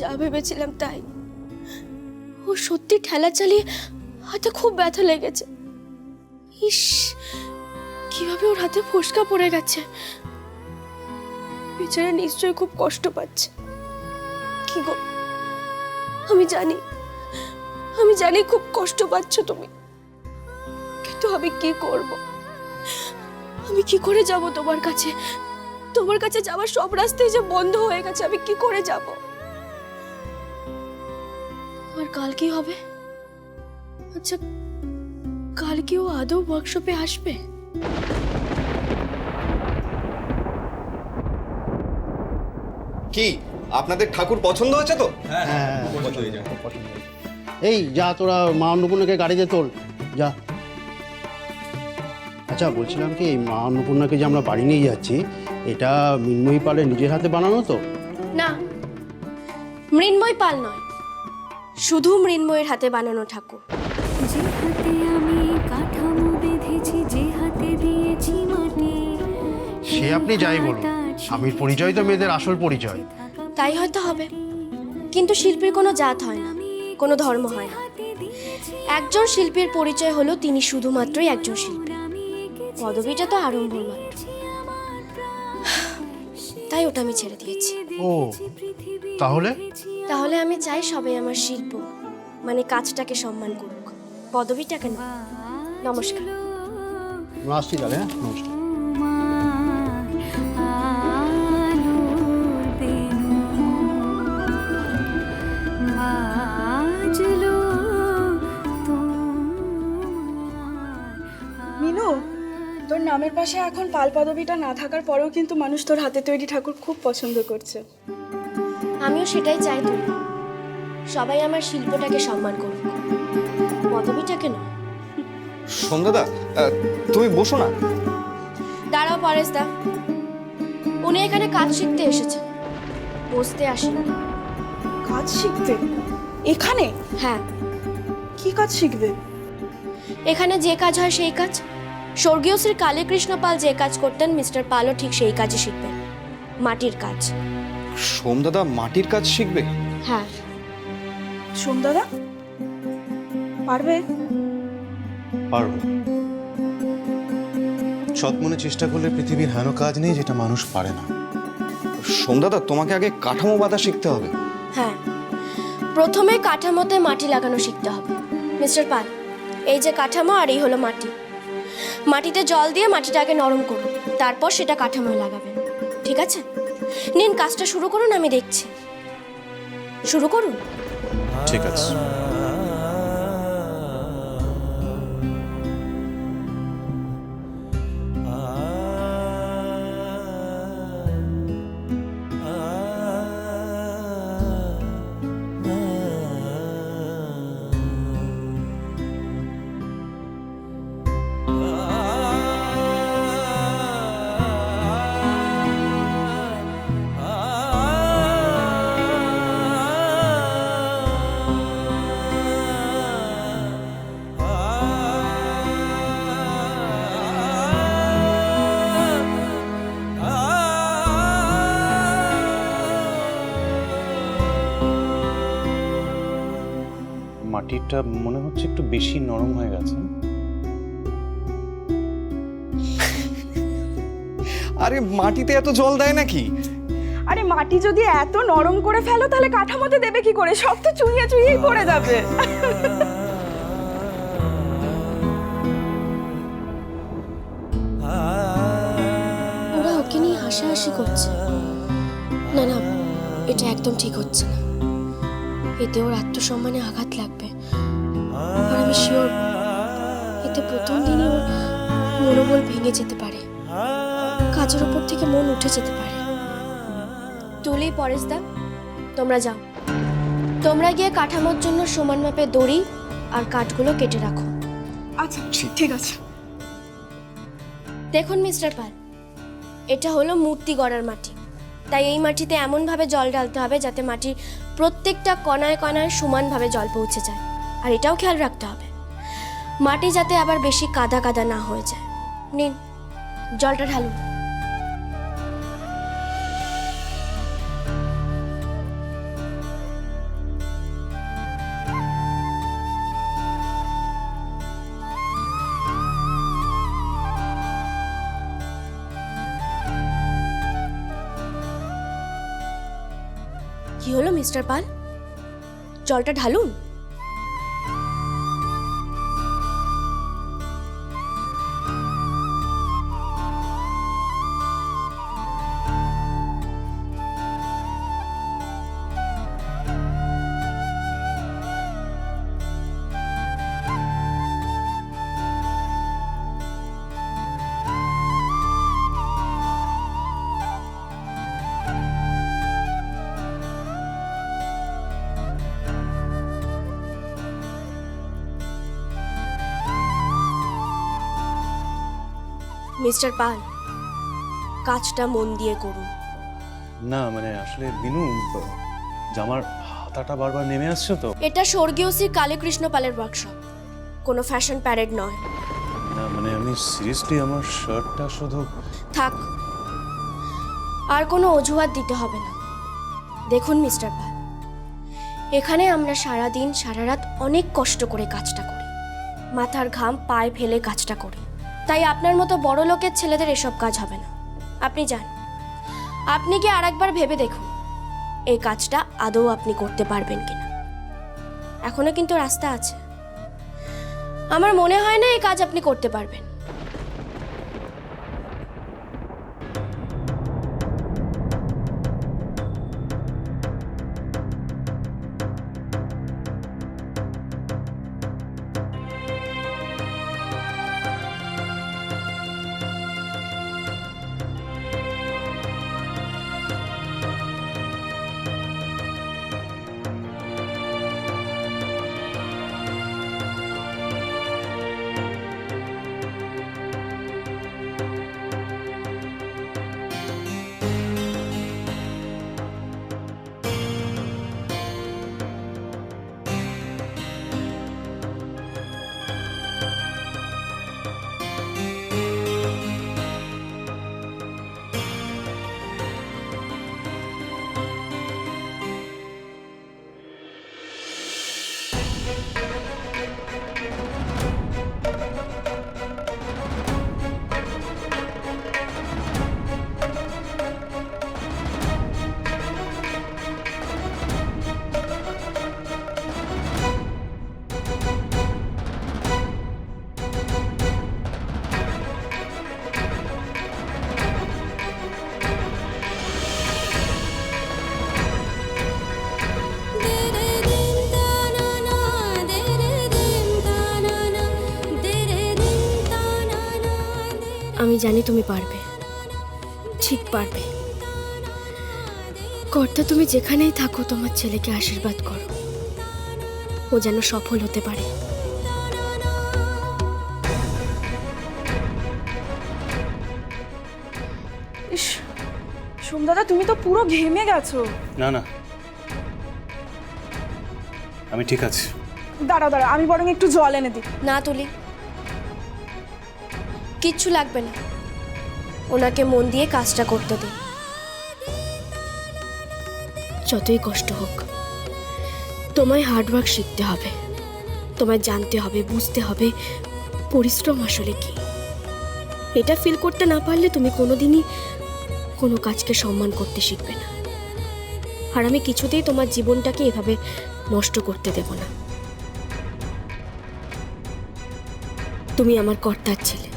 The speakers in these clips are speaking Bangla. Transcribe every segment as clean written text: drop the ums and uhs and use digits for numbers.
যা ভেবেছিলাম তাই। ও সত্যি ঠেলা চালিয়ে হাতে খুব ব্যথা লেগেছে। ইস, কিভাবে ওর হাতে ফোসকা পড়ে গেছে। বেচারা নিশ্চয়ই খুব কষ্ট পাচ্ছে। কি গো, আমি জানি খুব কষ্ট পাচ্ছ তুমি, কিন্তু আমি কি করব? আমি কি করে যাব তোমার কাছে? তোমার কাছে যাওয়ার সব রাস্তাই যে বন্ধ হয়ে গেছে, আমি কি করে যাব? আর কাল কি হবে? আচ্ছা, কাল কি ও আদৌ ওয়ার্কশপে আসবে? কি আপনাদের ঠাকুর পছন্দ হয়েছে তো? হ্যাঁ, এই যা তোরা মা অন্নপূর্ণাকে গাড়িতে তোল যা। আচ্ছা বলছিলাম কি, এই মা অন্নপূর্ণাকে যে আমরা বাড়ি নিয়ে যাচ্ছি, এটা মৃন্ময়ী পালের নিজের হাতে বানানো তো? না, মৃন্ময় পাল নয়, শুধু মৃন্ময়ের হাতে বানানো ঠাকুর। যে হাতে আমি কাঠামো বেঁধেছি, যে হাতে দিয়েছি মাটি, সে আপনি যাই বলুন, স্বামীর পরিচয় তো মেয়েদের আসল পরিচয়। তাই হয়তো হবে, কিন্তু শিল্পীর কোনো জাত হয় না, কোনো ধর্ম হয় না। একজন শিল্পীর পরিচয় হলো তিনি শুধুমাত্রই একজন শিল্পী। পদবিটা তো আরম্ভর মাত্র, তাই ওটা আমি ছেড়ে দিয়েছি। ও, তাহলে তাহলে আমি চাই সবাই আমার শিল্প মানে কাজটাকে সম্মান করুক, পদবিটাকে না। নমস্কার। আমরা আসছি তাহলে। হ্যাঁ, নমস্কার। মিনু, তোর নামের পাশে এখন পাল পদবিটা না থাকার পরেও কিন্তু মানুষ তোর হাতে তৈরি ঠাকুর খুব পছন্দ করছে। আমিও সেটাই চাই, তো সবাই আমার শিল্পটাকে সম্মান করুক, পদবিটাকে না। সন্ধ্যাদা, তুমি বসো না। দাঁড়াও পরেশ দা, উনি এখানে কাজ শিখতে এসেছেন, বসতে আসেন। কাজ শিখতে এখানে? হ্যাঁ, কি কাজ শিখবে? এখানে যে কাজ হয় সেই কাজ। স্বর্গীয় শ্রী কালীকৃষ্ণ পাল যে কাজ করতেন, মিস্টার পালও ঠিক সেই কাজই শিখবেন, মাটির কাজ। সোমদাদা মাটির কাজ শিখবে? হ্যাঁ। সোমদাদা পারবে? পারবো। সৎ মনে চেষ্টা করলে পৃথিবীর হেন কাজ নেই যেটা মানুষ পারে না। সোমদাদা, তোমাকে আগে কাঠামো বাঁধা শিখতে হবে। হ্যাঁ, প্রথমে কাঠামোতে মাটি লাগানো শিখতে হবে। মিস্টার পাল, এই যে কাঠামো আর এই হলো মাটি। মাটিতে জল দিয়ে মাটিটাকে নরম করুন, তারপর সেটা কাঠামোয় লাগাবেন। ঠিক আছে, নিন কাজটা শুরু করুন, আমি দেখছি। শুরু করুন। ঠিক আছে। মাটিটা মনে হচ্ছে একটু বেশি নরম হয়ে গেছে। আরে মাটিতে এত জল দেয় নাকি? আরে মাটি যদি এত নরম করে ফেলো তাহলে কাঠামোতে দেবে কি করে? সব তো চুইয়ে চুইয়েই পড়ে যাবে। ওরা ওকে নিয়ে হাসাহাসি করছে। না না, এটা একদম ঠিক হচ্ছে না। এতে ওর আত্মসম্মানে আঘাত লাগবে, আর আমি শিওর এতে প্রথম দিনই ওর মনোবল ভেঙে যেতে পারে, কাজের ওপর থেকে মন উঠে যেতে পারে। তুলি, পরেশদা, তোমরা যাও। তোমরা গিয়ে কাঠামোর জন্য সমান মাপে দড়ি আর কাঠগুলো কেটে রাখো। আচ্ছা ঠিক আছে। দেখুন মিস্টার পাল, এটা হলো মূর্তি গড়ার মাটি, তাই এই মাটিতে এমনভাবে জল ঢালতে হবে যাতে মাটির প্রত্যেকটা কণায় কণায় সমানভাবে জল পৌঁছে যায়। আর এটাও খেয়াল রাখতে হবে মাটি যাতে আবার বেশি কাদা কাদা না হয়ে যায়। নিন, জলটা ঢালুন। কি হলো মিস্টার পাল, জলটা ঢালুন? মিস্টার পাল, কাজটা মন দিয়ে করুন। না মানে আসলে বিনু, জামার হাতাটা বারবার নেমে আসছে তো। এটা স্বর্গীয় শ্রী কালীকৃষ্ণ পালের ওয়ার্কশপ, কোনো ফ্যাশন প্যারেড নয়। না মানে আমি সিরিয়াসলি আমার শার্টটা শুধু। থাক, আর কোনো অজুহাত দিতে হবে না। দেখুন মিস্টার পাল, এখানে আমরা সারা দিন সারা রাত অনেক কষ্ট করে কাজটা করি, মাথার ঘাম পায়ে ফেলে কাজটা করি। তাই আপনার মতো বড় লোকের ছেলেদের এসব কাজ হবে না। আপনি যান, আপনি কি আরেকবার ভেবে দেখুন এই কাজটা আদৌ আপনি করতে পারবেন কিনা। এখনো কিন্তু রাস্তা আছে, আমার মনে হয় না এই কাজ আপনি করতে পারবেন। আমি জানি তুমি পারবে, ঠিক পারবে। কর্তা, তুমি যেখানেই থাকো তোমার ছেলেকে আশীর্বাদ করো, ও যেন সফল হতে পারে। ইস, সোমদাদা তুমি তো পুরো ঘেমে গেছো। না না, আমি ঠিক আছি। দাঁড়াও দাঁড়াও, আমি বরং একটু জল এনে দিই। না তুলি, কিচ্ছু লাগবে না, ওনাকে মন দিয়ে কাজটা করতে দিন। যতই কষ্ট হোক, তোমায় হার্ডওয়ার্ক শিখতে হবে, তোমায় জানতে হবে, বুঝতে হবে পরিশ্রম আসলে কি। এটা ফিল করতে না পারলে তুমি কোনোদিনই কোনো কাজকে সম্মান করতে শিখবে না। আর আমি কিছুতেই তোমার জীবনটাকে এভাবে নষ্ট করতে দেব না। তুমি আমার কর্তার ছেলে,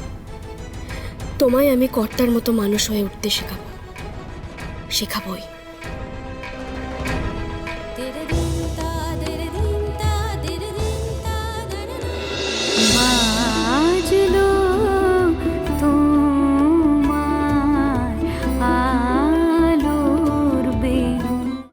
তোমায় আমি কর্তার মতো মানুষ হয়ে উঠতে শেখাবোই।